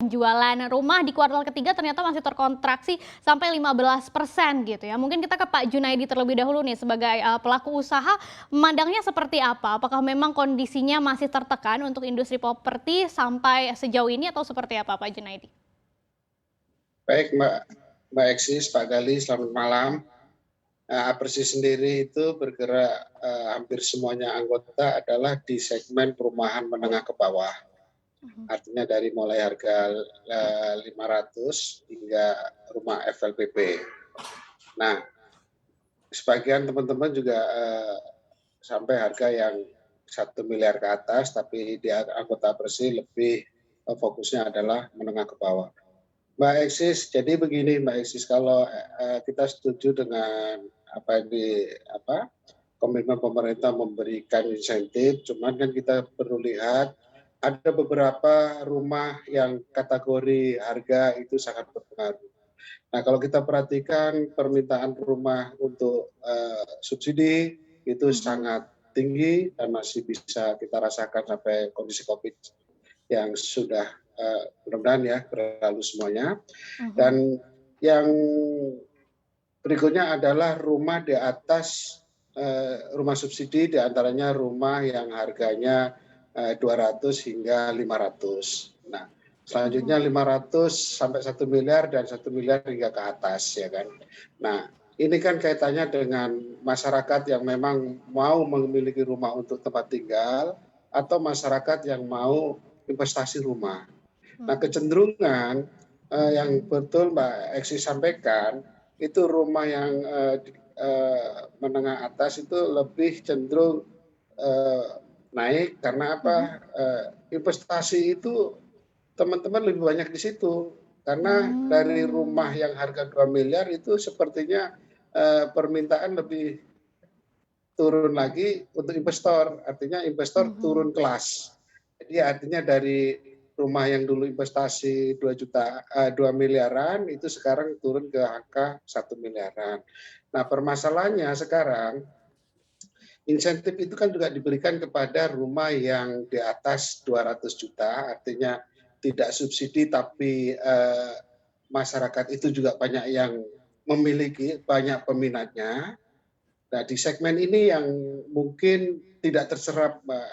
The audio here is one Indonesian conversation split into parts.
Penjualan rumah di kuartal ketiga ternyata masih terkontraksi sampai 15% gitu ya. Mungkin kita ke Pak Junaidi terlebih dahulu nih sebagai pelaku usaha, memandangnya seperti apa? Apakah memang kondisinya masih tertekan untuk industri properti sampai sejauh ini atau seperti apa Pak Junaidi? Baik Mbak Eksis, Pak Gali, selamat malam. Apresi sendiri itu bergerak hampir semuanya anggota adalah di segmen perumahan menengah ke bawah. Artinya dari mulai harga 500 hingga rumah FLPP. Nah, sebagian teman-teman juga sampai harga yang 1 miliar ke atas, tapi di anggota Apresi lebih fokusnya adalah menengah ke bawah. Mbak Eksis, jadi begini Mbak Eksis, kalau kita setuju dengan komitmen pemerintah memberikan insentif, cuman kan kita perlu lihat ada beberapa rumah yang kategori harga itu sangat berpengaruh. Nah, kalau kita perhatikan permintaan rumah untuk subsidi itu sangat tinggi dan masih bisa kita rasakan sampai kondisi COVID yang sudah mudah-mudahan ya berlalu semuanya. Dan yang berikutnya adalah rumah di atas rumah subsidi, diantaranya rumah yang harganya 200 hingga 500. Nah, selanjutnya 500 sampai 1 miliar dan 1 miliar hingga ke atas ya kan. Nah, ini kan kaitannya dengan masyarakat yang memang mau memiliki rumah untuk tempat tinggal atau masyarakat yang mau investasi rumah. Nah, kecenderungan yang betul Mbak Eksis sampaikan, itu rumah yang menengah atas itu lebih cenderung naik karena apa? Investasi itu teman-teman lebih banyak di situ. Karena dari rumah yang harga 2 miliar itu sepertinya permintaan lebih turun lagi untuk investor. Artinya investor turun kelas. Jadi artinya dari rumah yang dulu investasi 2 miliaran itu sekarang turun ke angka 1 miliaran. Nah, permasalahannya sekarang insentif itu kan juga diberikan kepada rumah yang di atas 200 juta, artinya tidak subsidi tapi masyarakat itu juga banyak yang memiliki, banyak peminatnya. Nah, di segmen ini yang mungkin tidak terserap Mbak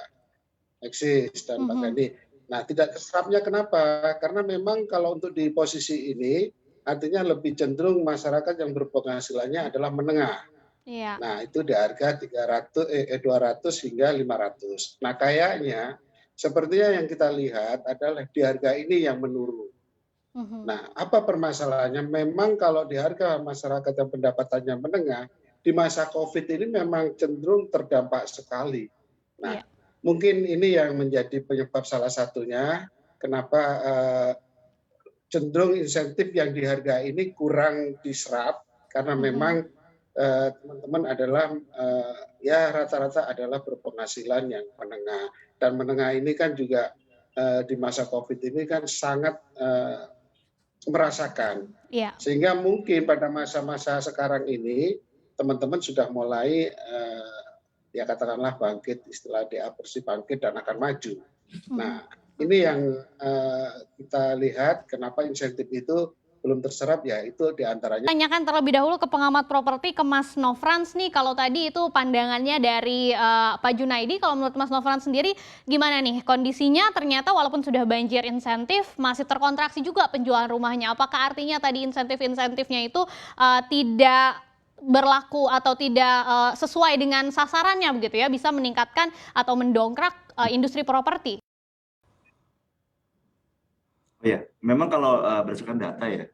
Eksis dan Pak Gani. Nah, tidak terserapnya kenapa? Karena memang kalau untuk di posisi ini, artinya lebih cenderung masyarakat yang berpenghasilannya adalah menengah. Iya. Nah, itu di harga 200 hingga 500. Nah, kayaknya sepertinya yang kita lihat adalah di harga ini yang menurun. Nah, apa permasalahannya? Memang kalau di harga masyarakat yang pendapatannya menengah, di masa COVID ini memang cenderung terdampak sekali. Nah, Iya. mungkin ini yang menjadi penyebab salah satunya kenapa cenderung insentif yang di harga ini kurang diserap karena memang teman-teman adalah ya rata-rata adalah berpenghasilan yang menengah, dan menengah ini kan juga di masa COVID ini kan sangat merasakan. Iya. Sehingga mungkin pada masa-masa sekarang ini teman-teman sudah mulai ya katakanlah bangkit, istilah DA bersih bangkit dan akan maju. Nah, ini yang kita lihat kenapa insentif itu belum terserap, ya itu diantaranya. Tanyakan terlebih dahulu ke pengamat properti, ke Mas Nofrans nih, kalau tadi itu pandangannya dari Pak Junaidi, kalau menurut Mas Nofrans sendiri gimana nih kondisinya? Ternyata walaupun sudah banjir insentif masih terkontraksi juga penjualan rumahnya. Apakah artinya tadi insentif-insentifnya itu tidak berlaku atau tidak sesuai dengan sasarannya begitu ya, bisa meningkatkan atau mendongkrak industri properti? Oh ya, memang kalau berdasarkan data ya,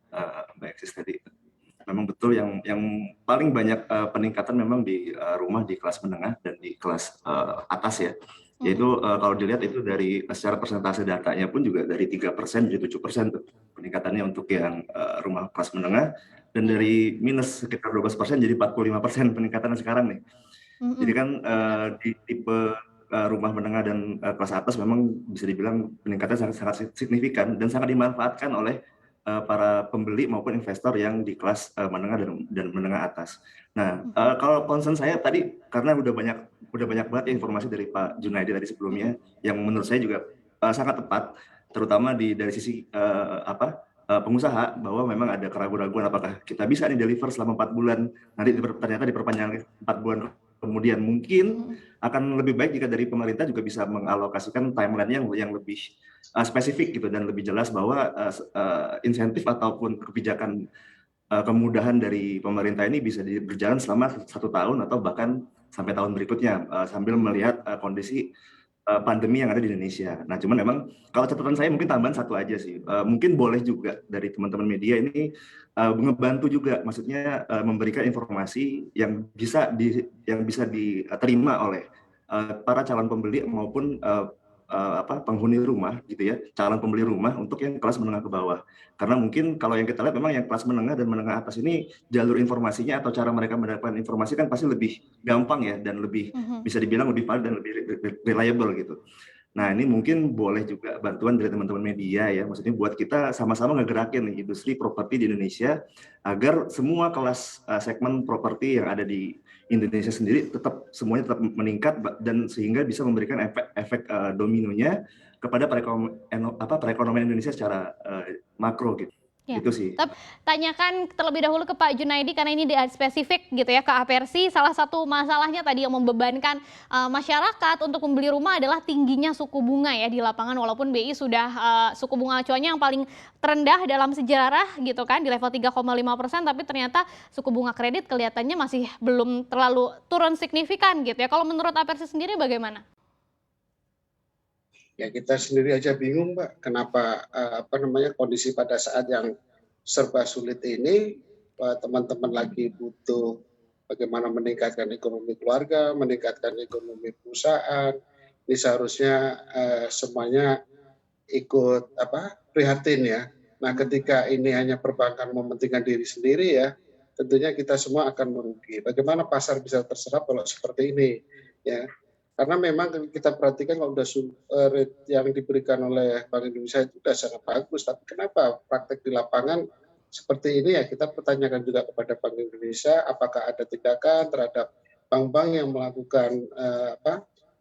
Mbak Eksis tadi, memang betul yang paling banyak peningkatan memang di rumah di kelas menengah dan di kelas atas ya. Yaitu kalau dilihat itu dari secara persentase datanya pun juga dari 3% menjadi 7% tuh peningkatannya untuk yang rumah kelas menengah, dan dari minus sekitar 12% jadi 45% peningkatannya sekarang nih. Jadi kan di tipe rumah menengah dan kelas atas memang bisa dibilang peningkatannya sangat signifikan dan sangat dimanfaatkan oleh para pembeli maupun investor yang di kelas menengah dan menengah atas. Nah, kalau concern saya tadi karena udah banyak banget informasi dari Pak Junaidi tadi sebelumnya yang menurut saya juga sangat tepat. terutama dari sisi pengusaha, bahwa memang ada keraguan-keraguan apakah kita bisa nih deliver selama 4 bulan, nanti ternyata diperpanjang 4 bulan kemudian. Mungkin akan lebih baik jika dari pemerintah juga bisa mengalokasikan timeline yang lebih spesifik gitu, dan lebih jelas bahwa insentif ataupun kebijakan kemudahan dari pemerintah ini bisa berjalan selama 1 tahun atau bahkan sampai tahun berikutnya, sambil melihat kondisi pandemi yang ada di Indonesia. Nah, cuman memang kalau catatan saya mungkin tambahan satu aja sih, mungkin boleh juga dari teman-teman media ini ngebantu juga, maksudnya memberikan informasi yang bisa diterima oleh para calon pembeli maupun penghuni rumah gitu ya, calon pembeli rumah untuk yang kelas menengah ke bawah. Karena mungkin kalau yang kita lihat memang yang kelas menengah dan menengah atas ini jalur informasinya atau cara mereka mendapatkan informasi kan pasti lebih gampang ya, dan lebih bisa dibilang lebih valid dan lebih reliable gitu. Nah, ini mungkin boleh juga bantuan dari teman-teman media ya, maksudnya buat kita sama-sama ngegerakin nih industri properti di Indonesia agar semua kelas segmen properti yang ada di Indonesia sendiri semuanya tetap meningkat, dan sehingga bisa memberikan efek dominonya kepada perekonomian Indonesia secara makro gitu. Ya, Itu sih. tapi tanyakan terlebih dahulu ke Pak Junaidi karena ini spesifik gitu ya ke Apersi. Salah satu masalahnya tadi yang membebankan masyarakat untuk membeli rumah adalah tingginya suku bunga ya di lapangan, walaupun BI sudah suku bunga acuannya yang paling terendah dalam sejarah gitu kan di level 3,5%, tapi ternyata suku bunga kredit kelihatannya masih belum terlalu turun signifikan gitu ya. Kalau menurut Apersi sendiri bagaimana? Ya, kita sendiri aja bingung, Mbak, kenapa kondisi pada saat yang serba sulit ini, teman-teman lagi butuh bagaimana meningkatkan ekonomi keluarga, meningkatkan ekonomi perusahaan. Ini seharusnya semuanya ikut prihatin ya. Nah, ketika ini hanya perbankan mementingkan diri sendiri ya, tentunya kita semua akan merugi. Bagaimana pasar bisa terserap kalau seperti ini ya? Karena memang kita perhatikan kalau rate yang diberikan oleh Bank Indonesia itu sudah sangat bagus, tapi kenapa praktek di lapangan seperti ini ya? Kita pertanyakan juga kepada Bank Indonesia, apakah ada tindakan terhadap bank-bank yang melakukan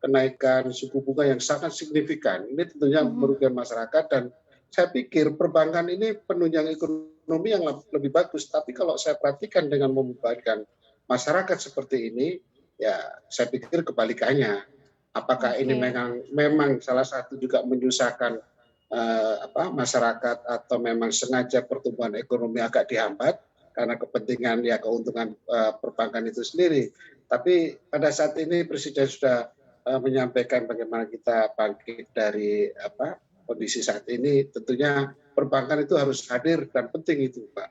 kenaikan suku bunga yang sangat signifikan. Ini tentunya merugikan masyarakat, dan saya pikir perbankan ini penunjang ekonomi yang lebih bagus, tapi kalau saya perhatikan dengan membebankan masyarakat seperti ini, ya saya pikir kebalikannya. Apakah ini memang salah satu juga menyusahkan masyarakat, atau memang sengaja pertumbuhan ekonomi agak dihambat karena kepentingan ya keuntungan perbankan itu sendiri. Tapi pada saat ini Presiden sudah menyampaikan bagaimana kita bangkit dari kondisi saat ini. Tentunya perbankan itu harus hadir dan penting itu, Pak.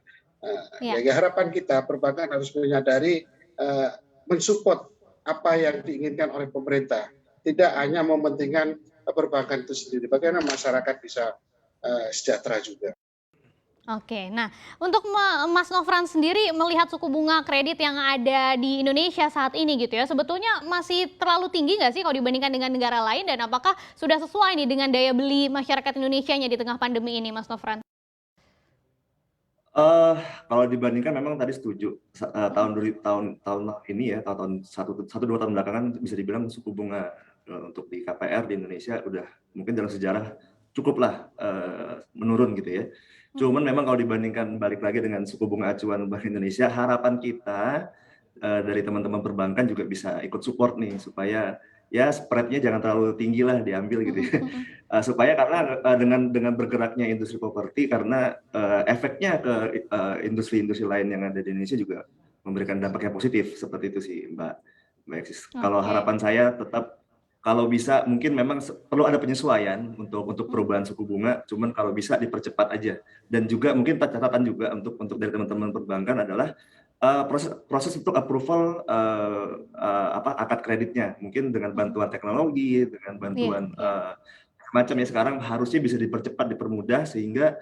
Ya, harapan kita perbankan harus menyadari mensupport apa yang diinginkan oleh pemerintah, tidak hanya mementingkan perbankan itu sendiri, bagaimana masyarakat bisa sejahtera juga. Oke, nah untuk Mas Nofran sendiri melihat suku bunga kredit yang ada di Indonesia saat ini gitu ya, sebetulnya masih terlalu tinggi nggak sih kalau dibandingkan dengan negara lain, dan apakah sudah sesuai nih dengan daya beli masyarakat Indonesianya di tengah pandemi ini, Mas Nofran? Kalau dibandingkan memang tadi setuju, tahun ini ya, tahun 1-2 tahun belakangan bisa dibilang suku bunga untuk di KPR di Indonesia udah mungkin dalam sejarah cukuplah menurun gitu ya. Cuman memang kalau dibandingkan balik lagi dengan suku bunga acuan Bank Indonesia, harapan kita dari teman-teman perbankan juga bisa ikut support nih, supaya ya spread-nya jangan terlalu tinggi lah diambil gitu ya. Supaya karena dengan bergeraknya industri properti, karena efeknya ke industri-industri lain yang ada di Indonesia juga memberikan dampak yang positif, seperti itu sih Mbak Eksis. Kalau harapan saya tetap kalau bisa mungkin memang perlu ada penyesuaian untuk perubahan suku bunga, cuman kalau bisa dipercepat aja. Dan juga mungkin catatan juga untuk dari teman-teman perbankan adalah proses untuk approval akad kreditnya, mungkin dengan bantuan teknologi, dengan bantuan macamnya sekarang harusnya bisa dipercepat, dipermudah, sehingga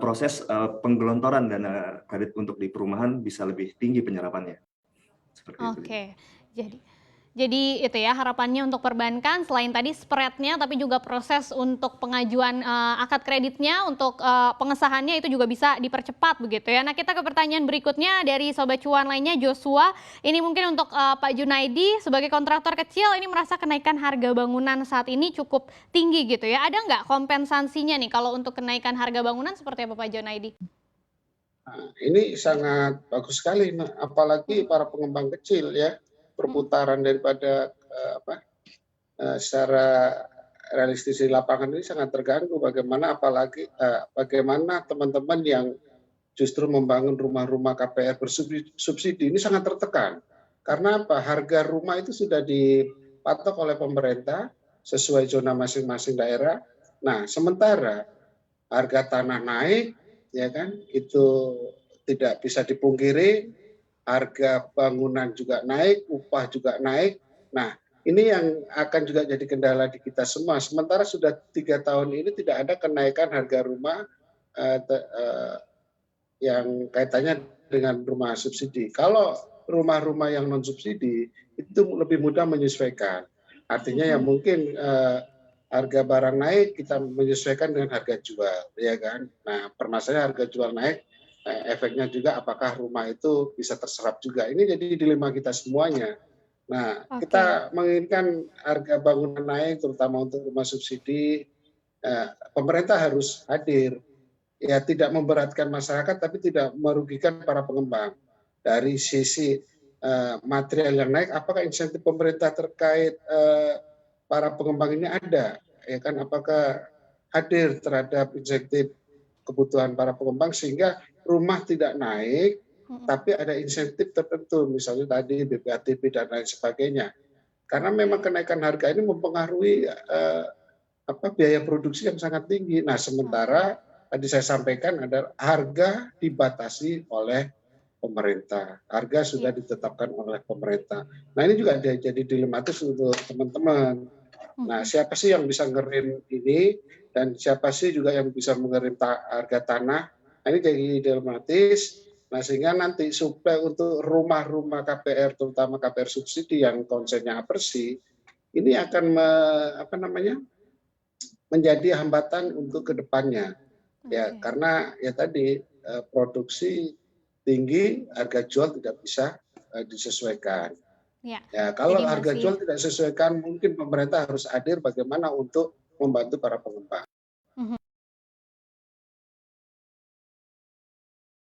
proses penggelontoran dana kredit untuk di perumahan bisa lebih tinggi penyerapannya. Seperti itu. Oke, Jadi itu ya harapannya untuk perbankan selain tadi spread-nya tapi juga proses untuk pengajuan akad kreditnya untuk pengesahannya itu juga bisa dipercepat begitu ya. Nah kita ke pertanyaan berikutnya dari Sobat Cuan lainnya Joshua. Ini mungkin untuk Pak Junaidi sebagai kontraktor kecil ini merasa kenaikan harga bangunan saat ini cukup tinggi gitu ya. Ada nggak kompensasinya nih kalau untuk kenaikan harga bangunan seperti apa Pak Junaidi? Nah, ini sangat bagus sekali, apalagi para pengembang kecil ya, perputaran daripada secara realistis di lapangan ini sangat terganggu. Bagaimana teman-teman yang justru membangun rumah-rumah KPR bersubsidi ini sangat tertekan. Karena apa? Harga rumah itu sudah dipatok oleh pemerintah sesuai zona masing-masing daerah. Nah, sementara harga tanah naik, ya kan? Itu tidak bisa dipungkiri. Harga bangunan juga naik, upah juga naik. Nah, ini yang akan juga jadi kendala di kita semua. Sementara sudah 3 tahun ini tidak ada kenaikan harga rumah yang kaitannya dengan rumah subsidi. Kalau rumah-rumah yang non subsidi itu lebih mudah menyesuaikan. Artinya ya mungkin harga barang naik kita menyesuaikan dengan harga jual, ya kan. Nah, permasalahan harga jual naik, efeknya juga apakah rumah itu bisa terserap juga. Ini jadi dilema kita semuanya. Nah, kita menginginkan harga bangunan naik, terutama untuk rumah subsidi. Pemerintah harus hadir, ya tidak memberatkan masyarakat, tapi tidak merugikan para pengembang. Dari sisi material yang naik, apakah insentif pemerintah terkait para pengembang ini ada, ya kan? Apakah hadir terhadap insentif kebutuhan para pengembang sehingga rumah tidak naik, tapi ada insentif tertentu, misalnya tadi BPATB dan lain sebagainya. Karena memang kenaikan harga ini mempengaruhi biaya produksi yang sangat tinggi. Nah, sementara tadi saya sampaikan ada harga dibatasi oleh pemerintah. Harga sudah ditetapkan oleh pemerintah. Nah, ini juga jadi dilematis untuk teman-teman. Nah, siapa sih yang bisa ngerim ini dan siapa sih juga yang bisa mengerim harga tanah? Nah, ini jadi dilematis. Nah, sehingga nanti suplai untuk rumah-rumah KPR, terutama KPR subsidi yang konsepnya apersi, ini akan menjadi hambatan untuk kedepannya. Ya, karena ya tadi produksi tinggi, harga jual tidak bisa disesuaikan. Ya, kalau harga jual tidak disesuaikan, mungkin pemerintah harus hadir bagaimana untuk membantu para pengembang.